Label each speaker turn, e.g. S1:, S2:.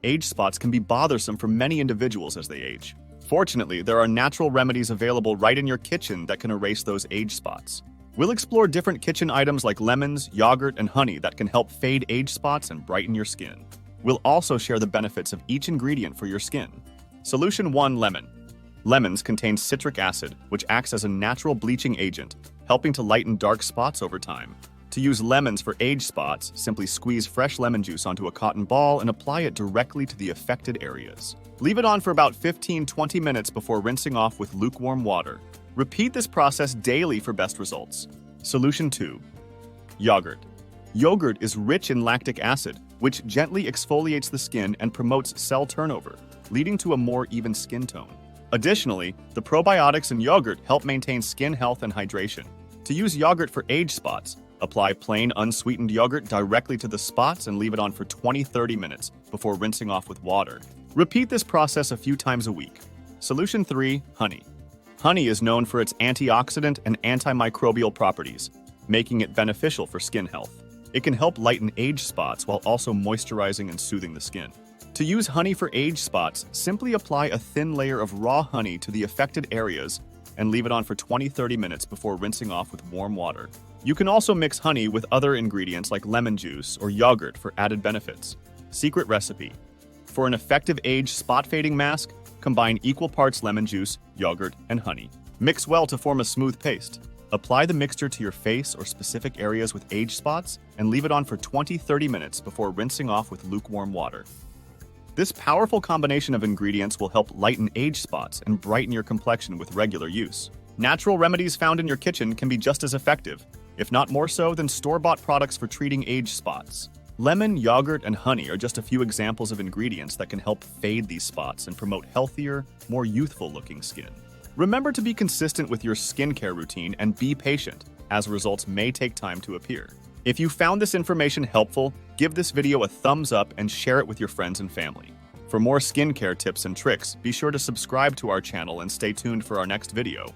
S1: Age spots can be bothersome for many individuals as they age. Fortunately, there are natural remedies available right in your kitchen that can erase those age spots. We'll explore different kitchen items like lemons, yogurt, and honey that can help fade age spots and brighten your skin. We'll also share the benefits of each ingredient for your skin. Solution 1. Lemon. Lemons contain citric acid, which acts as a natural bleaching agent, helping to lighten dark spots over time. To use lemons for age spots, simply squeeze fresh lemon juice onto a cotton ball and apply it directly to the affected areas. Leave it on for about 15-20 minutes before rinsing off with lukewarm water. Repeat this process daily for best results. Solution 2. Yogurt. Yogurt is rich in lactic acid, which gently exfoliates the skin and promotes cell turnover, leading to a more even skin tone. Additionally, the probiotics in yogurt help maintain skin health and hydration. To use yogurt for age spots, apply plain unsweetened yogurt directly to the spots and leave it on for 20-30 minutes before rinsing off with water. Repeat this process a few times a week. Solution 3. Honey. Honey is known for its antioxidant and antimicrobial properties, making it beneficial for skin health. It can help lighten age spots while also moisturizing and soothing the skin. To use honey for age spots, simply apply a thin layer of raw honey to the affected areas and leave it on for 20-30 minutes before rinsing off with warm water. You can also mix honey with other ingredients like lemon juice or yogurt for added benefits. Secret recipe. For an effective age spot fading mask, combine equal parts lemon juice, yogurt, and honey. Mix well to form a smooth paste. Apply the mixture to your face or specific areas with age spots and leave it on for 20-30 minutes before rinsing off with lukewarm water. This powerful combination of ingredients will help lighten age spots and brighten your complexion with regular use. Natural remedies found in your kitchen can be just as effective, if not more so, than store-bought products for treating age spots. Lemon, yogurt, and honey are just a few examples of ingredients that can help fade these spots and promote healthier, more youthful-looking skin. Remember to be consistent with your skincare routine and be patient, as results may take time to appear. If you found this information helpful, give this video a thumbs up and share it with your friends and family. For more skincare tips and tricks, be sure to subscribe to our channel and stay tuned for our next video.